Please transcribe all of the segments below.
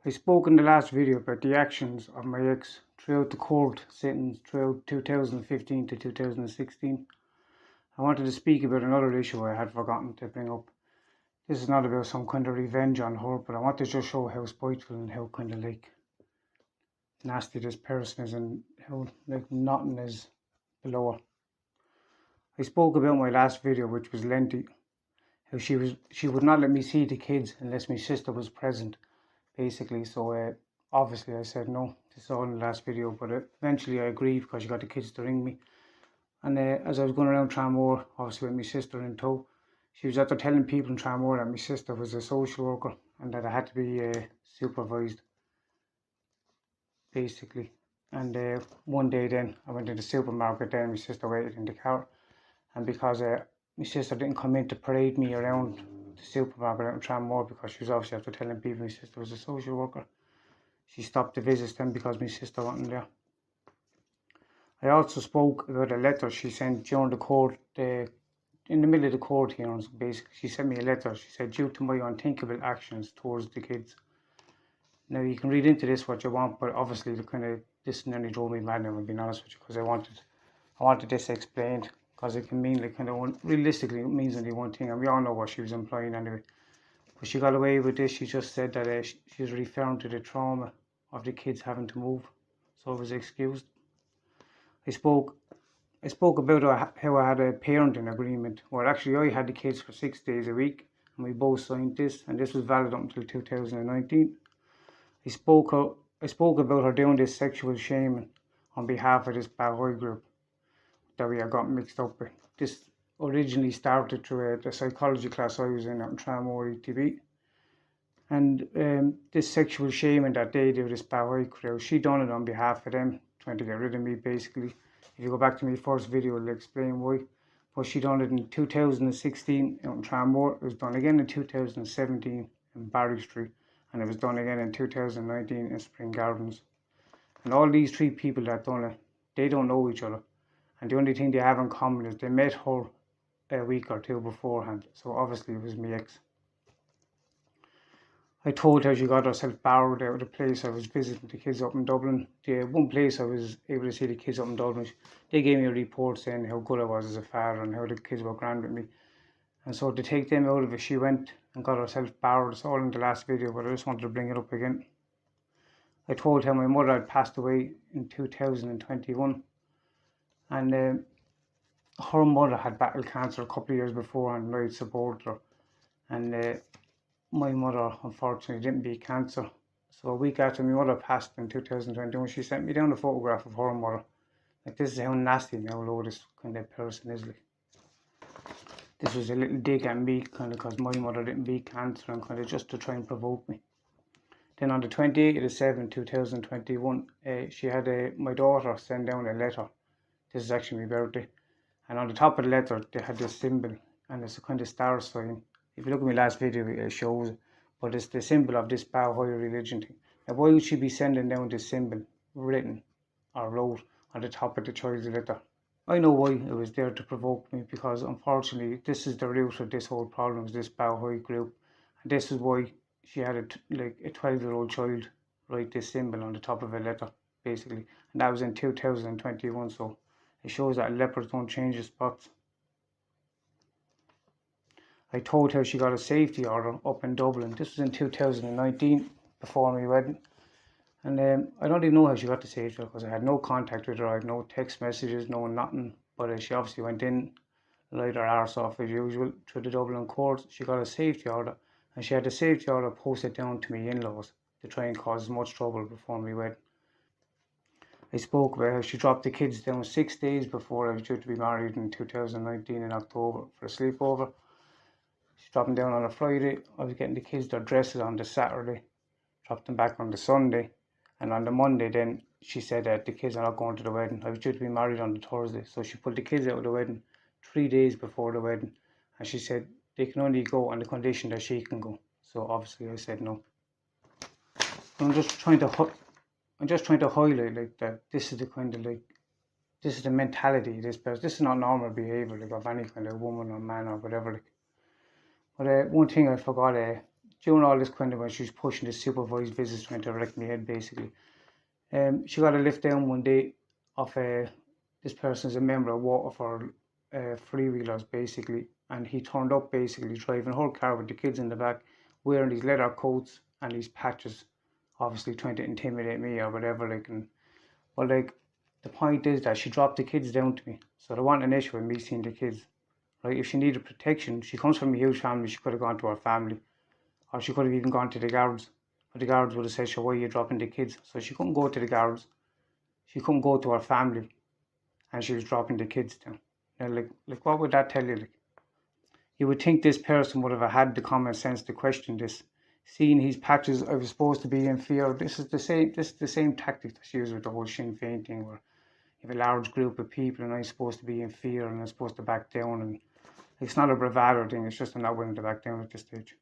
I spoke in the last video about the actions of my ex throughout the court sentence throughout 2015 to 2016. I wanted to speak about another issue I had forgotten to bring up. This is not about some kind of revenge on her, but I want to just show how spiteful and how kind of like nasty this person is and how like nothing is below her. I spoke about my last video, which was lengthy, how she would not let me see the kids unless my sister was present, basically. So obviously I said no. This is all in the last video, but eventually I agreed because she got the kids to ring me. And as I was going around Tranmore, obviously with my sister in tow, she was after telling people in Tranmore that my sister was a social worker and that I had to be supervised, basically. And one day then I went to the supermarket there and my sister waited in the car. And because my sister didn't come in to parade me around the supermarket out in Tranmore because she was obviously after telling people my sister was a social worker, she stopped the visits then because my sister wasn't there. I also spoke about a letter she sent during the court, in the middle of the court hearings, basically. She sent me a letter. She said, due to my unthinkable actions towards the kids. Now, you can read into this what you want, but obviously this nearly drove me mad now, I'll be honest with you, because I wanted this explained, because it can mean like realistically it means only one thing, and we all know what she was implying anyway. But she got away with this. She just said that she was referring to the trauma of the kids having to move, so it was excused. I spoke about how I had a parenting agreement where actually I had the kids for 6 days a week and we both signed this, and this was valid up until 2019. I spoke about her doing this sexual shaming on behalf of this Bahoy group that we had got mixed up with. This originally started through the psychology class I was in out in Tranmore ETB. And this sexual shaming that they do, this Bahoy crew, she done it on behalf of them, trying to get rid of me, basically. If you go back to my first video, it'll explain why. But she done it in 2016 out in Tranmore. It was done again in 2017 in Barry Street. And it was done again in 2019 in Spring Gardens. And all these three people that done it, they don't know each other. And the only thing they have in common is they met her a week or two beforehand. So obviously it was my ex. I told her she got herself barred out of the place I was visiting the kids up in Dublin. The one place I was able to see the kids up in Dublin, they gave me a report saying how good I was as a father and how the kids were grand with me. And so to take them out of it, she went and got herself barred. It's all in the last video, but I just wanted to bring it up again. I told her my mother had passed away in 2021. And her mother had battled cancer a couple of years before and I supported her. And my mother unfortunately didn't beat cancer. So a week after my mother passed in 2021, she sent me down a photograph of her mother. Like, this is how nasty and how low this kind of person is. Like, this was a little dig at me, kind of, because my mother didn't beat cancer and kind of just to try and provoke me. Then on the 28th of 7, 2021, she had my daughter send down a letter. This is actually my birthday. And on the top of the letter, they had this symbol, and it's a kind of star sign. If you look at my last video, it shows it. But it's the symbol of this Bahoy religion thing. Now, why would she be sending down this symbol written or wrote on the top of the child's letter? I know why it was there to provoke me, because unfortunately this is the root of this whole problem, is this Bahoy group. And this is why she had a 12-year-old child write this symbol on the top of a letter, basically. And that was in 2021, so it shows that leopards don't change the spots. I told her she got a safety order up in Dublin. This was in 2019, before my wedding. And I don't even know how she got the safety order, because I had no contact with her. I had no text messages, no nothing. But she obviously went in, lied her arse off as usual, through the Dublin court. She got a safety order, and she had the safety order posted down to me in-laws to try and cause as much trouble before my wedding. I spoke about how she dropped the kids down 6 days before I was due to be married in 2019 in October for a sleepover. She dropped them down on a Friday. I was getting the kids their dresses on the Saturday, dropped them back on the Sunday, and on the Monday then she said that the kids are not going to the wedding. I was due to be married on the Thursday, so she put the kids out of the wedding 3 days before the wedding, and she said they can only go on the condition that she can go. So obviously I said no. I'm just trying to highlight like that this is the kind of this is the mentality of this person. This is not normal behaviour of any kind of woman or man or whatever. But one thing I forgot during all this kind of when she was pushing the supervised visits trying to wreck my head basically. She got a lift down one day of this person's a member of Waterford freewheelers basically, and he turned up basically driving her car with the kids in the back, wearing these leather coats and these patches, obviously trying to intimidate me or whatever. Like the point is that she dropped the kids down to me, so there wasn't an issue with me seeing the kids. Right, if she needed protection, she comes from a huge family. She could have gone to her family, or she could have even gone to the guards. But the guards would have said, "Sure, why are you dropping the kids?" So she couldn't go to the guards. She couldn't go to her family, and she was dropping the kids down. Now, like what would that tell you? Like, you would think this person would have had the common sense to question this. Seeing his patches, I was supposed to be in fear. This is the same. This is the same tactic that's used with the whole Sinn Féin thing, where you have a large group of people, and I'm supposed to be in fear, and I'm supposed to back down. And it's not a bravado thing. It's just I'm not willing to back down at this stage.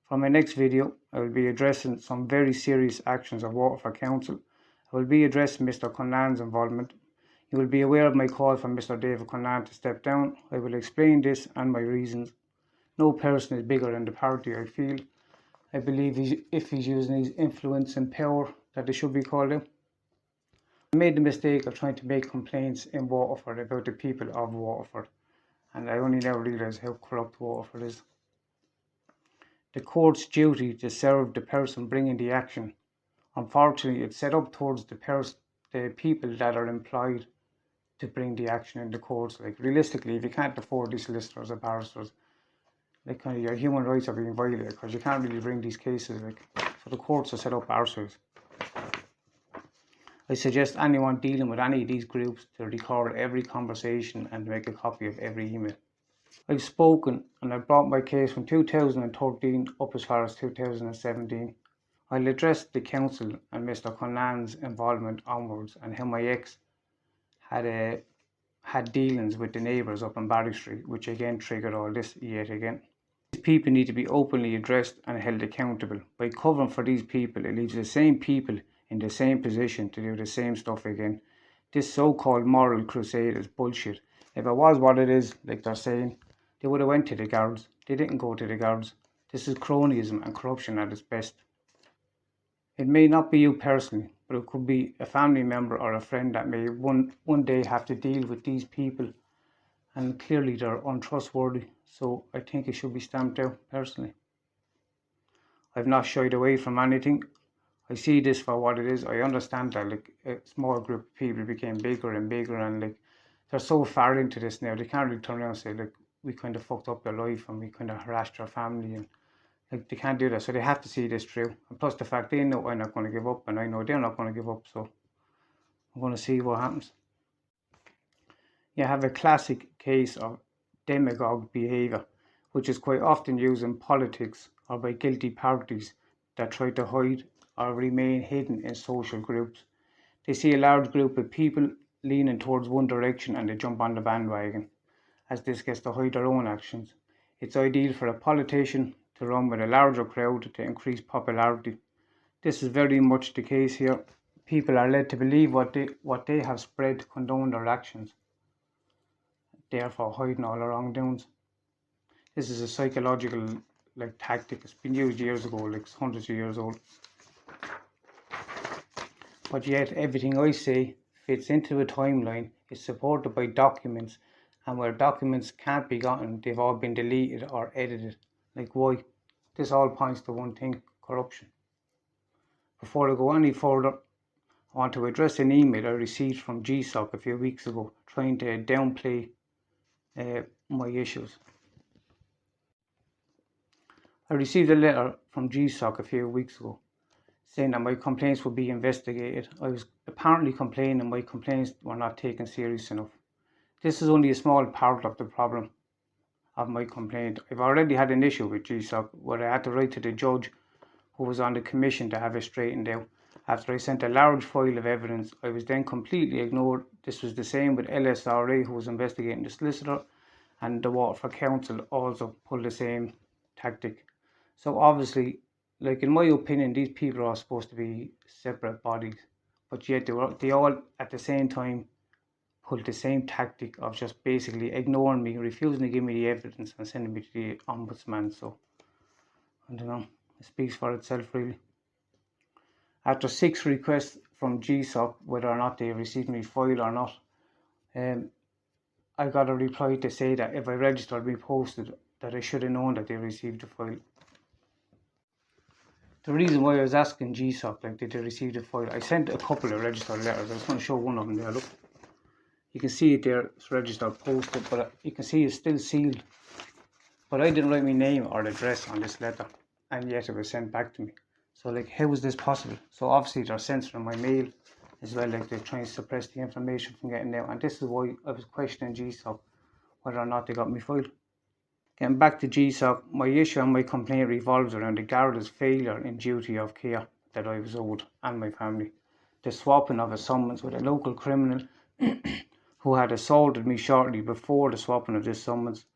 For my next video, I will be addressing some very serious actions of Waterford Council. I will be addressing Mr. Conlan's involvement. You will be aware of my call for Mr. David Conlan to step down. I will explain this and my reasons. No person is bigger than the party, I feel. I believe if he's using his influence and power, that they should be called out. I made the mistake of trying to make complaints in Waterford about the people of Waterford, and I only now realise how corrupt Waterford is. The court's duty to serve the person bringing the action. Unfortunately, it's set up towards the people that are employed to bring the action in the courts. Like realistically, if you can't afford these solicitors or barristers, like kind of your human rights are being violated because you can't really bring these cases. Like, so the courts are set up ourselves. I suggest anyone dealing with any of these groups to record every conversation and make a copy of every email. I've spoken and I've brought my case from 2013 up as far as 2017. I'll address the council and Mr. Conlan's involvement onwards and how my ex had dealings with the neighbours up in Barrack Street, which again triggered all this yet again. These people need to be openly addressed and held accountable. By covering for these people, it leaves the same people in the same position to do the same stuff again. This so-called moral crusade is bullshit. If it was what it is, like they're saying, they would have went to the guards. They didn't go to the guards. This is cronyism and corruption at its best. It may not be you personally, but it could be a family member or a friend that may one day have to deal with these people, and clearly they're untrustworthy, so I think it should be stamped out personally. I've not shied away from anything. I see this for what it is. I understand that like a small group of people became bigger and bigger, and like they're so far into this now, they can't really turn around and say like we kind of fucked up their life and we kind of harassed their family, and like they can't do that. So they have to see this through. And plus the fact they know I'm not going to give up, and I know they're not going to give up. So I'm going to see what happens. You have a classic case of demagogue behaviour, which is quite often used in politics or by guilty parties that try to hide or remain hidden in social groups. They see a large group of people leaning towards one direction and they jump on the bandwagon, as this gets to hide their own actions. It's ideal for a politician to run with a larger crowd to increase popularity. This is very much the case here. People are led to believe what they have spread to condone their actions, therefore hiding all their wrongdoings. This is a psychological tactic. It's been used years ago, like hundreds of years old. But yet everything I say fits into a timeline, is supported by documents, and where documents can't be gotten, they've all been deleted or edited. Like why? This all points to one thing: corruption. Before I go any further, I want to address an email I received from GSOC a few weeks ago trying to downplay my issues. I received a letter from GSOC a few weeks ago saying that my complaints would be investigated. I was apparently complaining my complaints were not taken serious enough. This is only a small part of the problem of my complaint. I've already had an issue with GSOC where I had to write to the judge who was on the commission to have it straightened out. After I sent a large file of evidence, I was then completely ignored. This was the same with LSRA, who was investigating the solicitor, and the Waterford Council also pulled the same tactic. So obviously, like in my opinion, these people are supposed to be separate bodies, but yet they all at the same time pulled the same tactic of just basically ignoring me, refusing to give me the evidence and sending me to the ombudsman. So I don't know, it speaks for itself really. After 6 requests from GSOC whether or not they received my file or not, I got a reply to say that if I registered me posted, that I should have known that they received the file. The reason why I was asking GSOC, like, did they receive the file, I sent a couple of registered letters. I was going to show one of them there, look. You can see it there, it's registered posted, but you can see it's still sealed. But I didn't write my name or address on this letter, and yet it was sent back to me. So, like, how is this possible? So obviously they're censoring my mail as well, like they're trying to suppress the information from getting out. And this is why I was questioning GSOC whether or not they got me file. Getting back to GSOC, my issue and my complaint revolves around the Garda's failure in duty of care that I was owed and my family. The swapping of a summons with a local criminal who had assaulted me shortly before the swapping of this summons.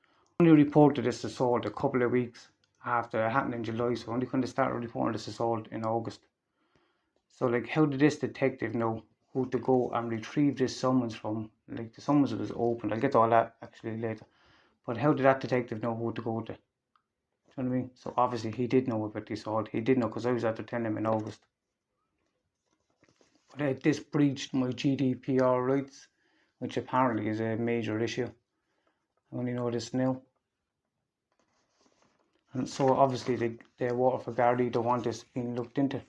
I only reported this assault a couple of weeks after it happened in July, so I only couldn't start reporting this assault in August. So, like, how did this detective know who to go and retrieve this summons from? Like, the summons was opened. I'll get to all that actually later. But how did that detective know who to go to? Do you know what I mean? So obviously he did know about the assault. He did know because I was after telling him in August. But this breached my GDPR rights, which apparently is a major issue. I only know this now. And so obviously the Waterford Gardaí don't want this being looked into.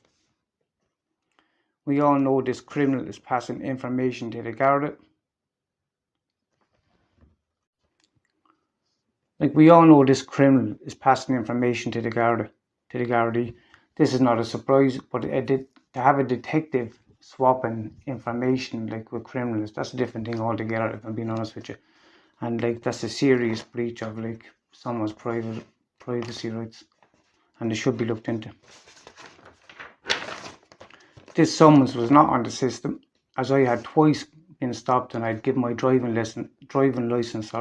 We all know this criminal is passing information to the Garda. Like, we all know this criminal is passing information to the Gardaí. This is not a surprise, but to have a detective swapping information, like, with criminals, that's a different thing altogether, if I'm being honest with you. And, like, that's a serious breach of, like, someone's privacy rights, and they should be looked into. This summons was not on the system, as I had twice been stopped and I'd given my driving license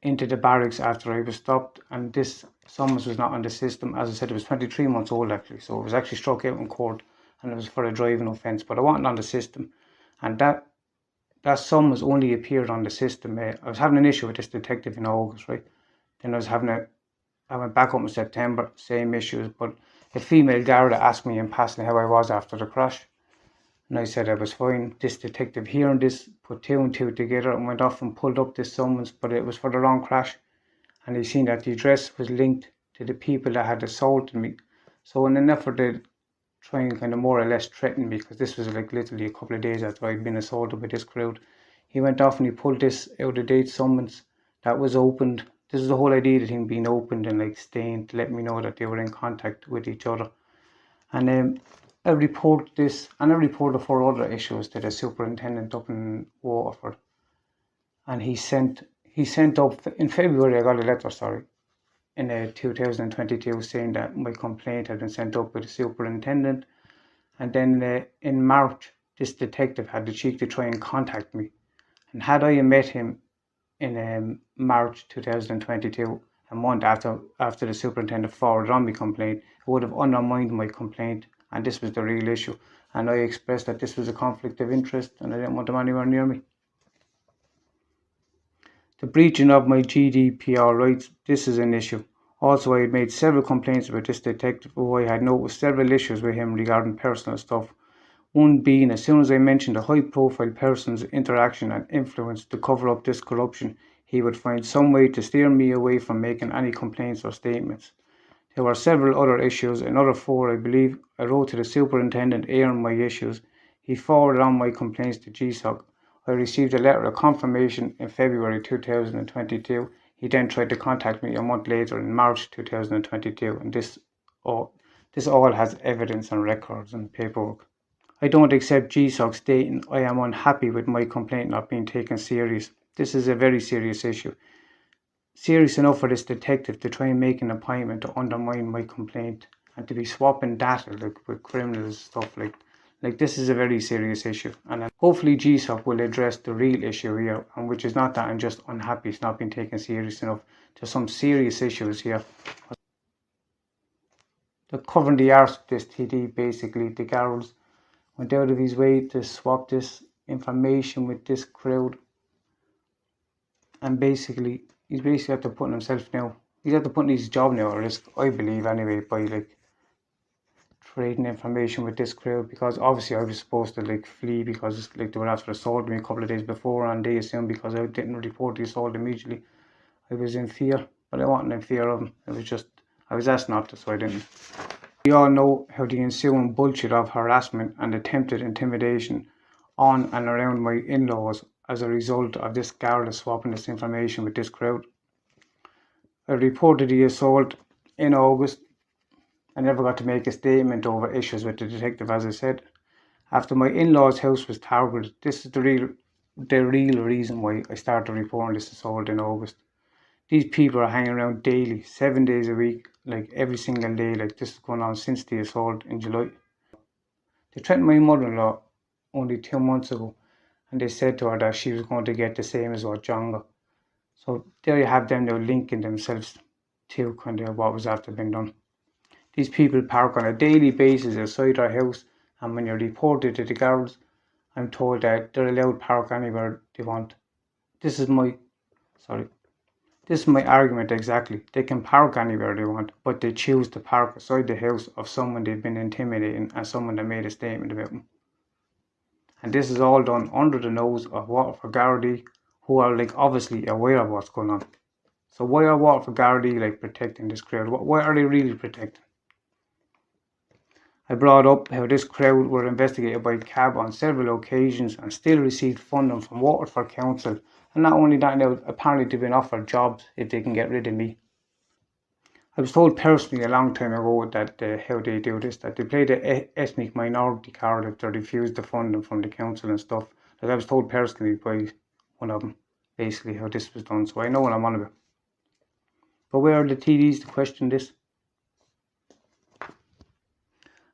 into the barracks after I was stopped, and this summons was not on the system. As I said, it was 23 months old actually, so it was actually struck out in court, and it was for a driving offence, but I wasn't on the system, and that summons only appeared on the system. I was having an issue with this detective in August, right? Then I went back up in September, same issues, but a female Garda asked me in passing how I was after the crash, and I said I was fine. This detective hearing this put 2 and 2 together and went off and pulled up this summons, but it was for the wrong crash, and he seen that the address was linked to the people that had assaulted me. So in an effort to try and kind of more or less threaten me, because this was like literally a couple of days after I'd been assaulted by this crowd, he went off and he pulled this out of date summons that was opened. This is the whole idea of the thing being opened and like staying to let me know that they were in contact with each other. And I reported this, and I reported 4 other issues to the superintendent up in Waterford. And he sent up in February. I got a letter, in 2022, saying that my complaint had been sent up with the superintendent. And then in March, this detective had the cheek to try and contact me. And had I met him in March 2022, a month after the superintendent forwarded on my complaint, it would have undermined my complaint, and this was the real issue. And I expressed that this was a conflict of interest and I didn't want them anywhere near me. The breaching of my GDPR rights, this is an issue. Also, I had made several complaints about this detective, who I had noticed several issues with him regarding personal stuff. One being, as soon as I mentioned a high-profile person's interaction and influence to cover up this corruption, he would find some way to steer me away from making any complaints or statements. There were several other issues, another 4 I believe. I wrote to the superintendent airing my issues. He forwarded on my complaints to GSOC. I received a letter of confirmation in February 2022. He then tried to contact me a month later in March 2022, and this all has evidence and records and paperwork. I don't accept GSOC stating I am unhappy with my complaint not being taken serious. This is a very serious issue. Serious enough for this detective to try and make an appointment to undermine my complaint and to be swapping data like with criminals stuff like this is a very serious issue, and hopefully GSOC will address the real issue here, and which is not that I'm just unhappy it's not being taken serious enough. There's some serious issues here. They're covering the arse of this TD. Basically, the Garrels went out of his way to swap this information with this crowd, and basically he's basically after putting himself now He's after putting his job now at risk, I believe anyway, by like trading information with this crowd, because obviously I was supposed to like flee because like they were after assaulting me a couple of days before, and they assumed because I didn't report the assault immediately I was in fear, but I wasn't in fear of them. It was just I was asked not to, so I didn't. We all know how the ensuing bullshit of harassment and attempted intimidation on and around my in-laws as a result of this Garda swapping this information with this crowd. I reported the assault in August. I never got to make a statement over issues with the detective, as I said. After my in-laws' house was targeted, this is the real reason why I started reporting this assault in August. These people are hanging around daily, 7 days a week, like every single day, like this is going on since the assault in July. They threatened my mother-in-law only 2 months ago, and they said to her that she was going to get the same as what John got. So there you have them now linking themselves to kind of what was after being done. These people park on a daily basis outside our house, and when you're reported to the guards, I'm told that they're allowed to park anywhere they want. This is my argument exactly. They can park anywhere they want, but they choose to park outside the house of someone they've been intimidating and someone that made a statement about them. And this is all done under the nose of Waterford Gardaí, who are like obviously aware of what's going on. So why are Waterford Gardaí like protecting this crowd? Why are they really protecting? I brought up how this crowd were investigated by CAB on several occasions and still received funding from Waterford Council, and not only that, now apparently they've been offered jobs if they can get rid of me. I was told personally a long time ago that how they do this, that they play the ethnic minority card if they refuse the funding from the council and stuff. Like I was told personally by one of them, basically how this was done, so I know what I'm on about. But where are the TDs to question this?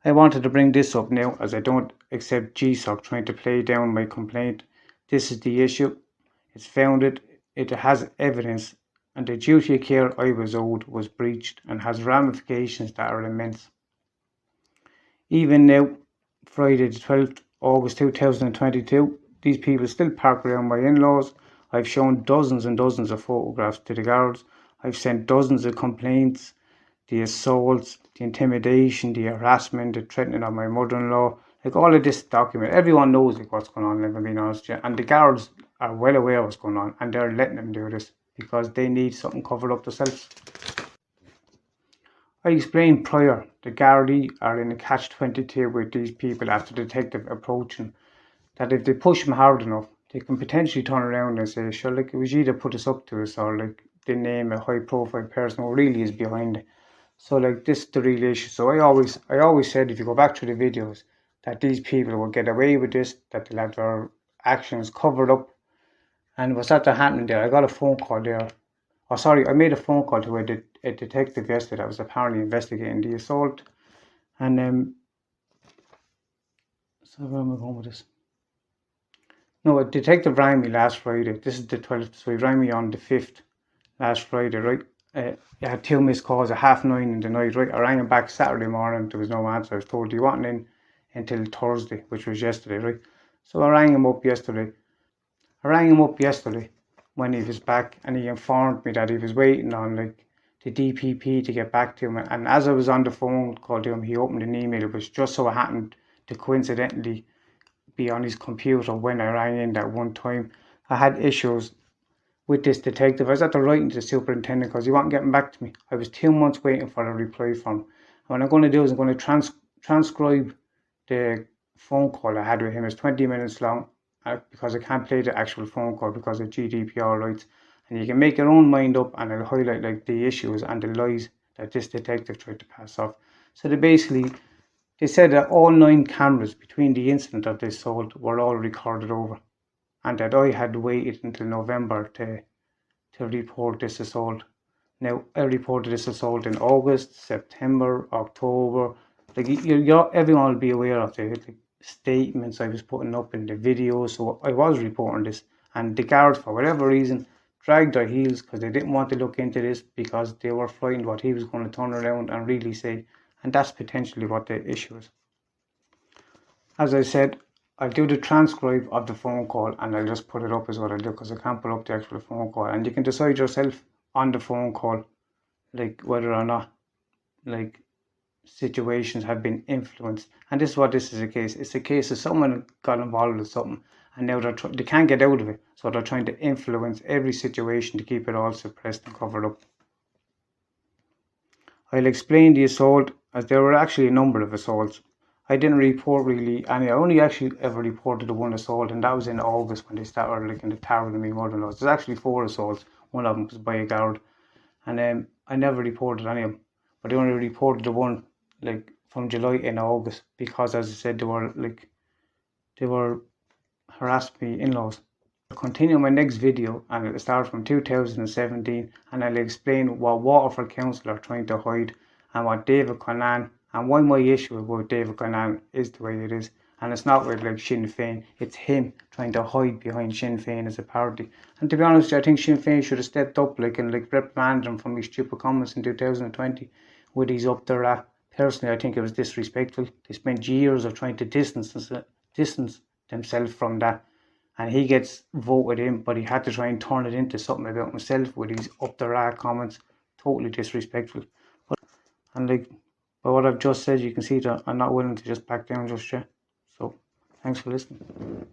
I wanted to bring this up now as I don't accept GSOC trying to play down my complaint. This is the issue. It's founded, it has evidence, and the duty of care I was owed was breached and has ramifications that are immense. Even now, Friday the 12th August 2022, these people still park around my in-laws. I've shown dozens and dozens of photographs to the guards. I've sent dozens of complaints. The assaults, the intimidation, the harassment, the threatening of my mother-in-law, like all of this document, everyone knows like what's going on, if I'm being honest with you. And the guards are well aware of what's going on, and they're letting them do this because they need something covered up themselves. I explained prior, the Gardaí are in a catch-22 with these people after the detective approaching, that if they push them hard enough, they can potentially turn around and say, sure, like it was you that put us up to us, or like they name a high-profile person who really is behind it. So like this is the real issue. So I always said, if you go back through the videos, that these people will get away with this, that they'll have their actions covered up. And what's after happening there, I got a phone call there. Oh sorry, I made a phone call to a detective yesterday that was apparently investigating the assault. And so where am I going with this? No, a detective rang me last Friday. This is the 12th, so he rang me on the 5th last Friday, right? I had 2 missed calls at 9:30 in the night, right? I rang him back Saturday morning, there was no answer. I was told he wasn't in until Thursday, which was yesterday, right? So I rang him up yesterday. When he was back, and he informed me that he was waiting on like the DPP to get back to him. And as I was on the phone call to him, he opened an email, which just so happened to coincidentally be on his computer when I rang in that one time. I had issues with this detective. I was at the writing to the superintendent because he wasn't getting back to me. I was 2 months waiting for a reply from him. And what I'm going to do is I'm going to transcribe the phone call I had with him. It's 20 minutes long because I can't play the actual phone call because of GDPR rights. And you can make your own mind up, and I'll highlight like the issues and the lies that this detective tried to pass off. So they said that all 9 cameras between the incident of the assault were all recorded over, and that I had waited until November to report this assault. Now, I reported this assault in August, September, October. Like everyone will be aware of the statements I was putting up in the videos. So I was reporting this, and the guards, for whatever reason, dragged their heels because they didn't want to look into this because they were frightened what he was going to turn around and really say, and that's potentially what the issue is. As I said, I'll do the transcribe of the phone call and I'll just put it up as what I'll do because I can't put up the actual phone call, and you can decide yourself on the phone call like whether or not like situations have been influenced. And this is what this is a case. It's a case of someone got involved with something and now they can't get out of it. So they're trying to influence every situation to keep it all suppressed and covered up. I'll explain the assault, as there were actually a number of assaults. I didn't report really any. I only actually ever reported the one assault, and that was in August when they started like in the tower of my mother-in-law's. There's actually 4 assaults. One of them was by a guard, and I never reported any of them. But I only reported the one like from July and August because, as I said, they were harassing me in-laws. I'll continue my next video and it'll start from 2017 and I'll explain what Waterford Council are trying to hide and what David Conan and why my issue about David Conan is the way it is. And it's not with like Sinn Féin, it's him trying to hide behind Sinn Féin as a party. And to be honest, I think Sinn Féin should have stepped up and reprimanded him from his stupid comments in 2020 with his up there. Personally, I think it was disrespectful. They spent years of trying to distance themselves from that. And he gets voted in, but he had to try and turn it into something about himself with his up the comments. Totally disrespectful. And by what I've just said, you can see that I'm not willing to just back down just yet. So, thanks for listening.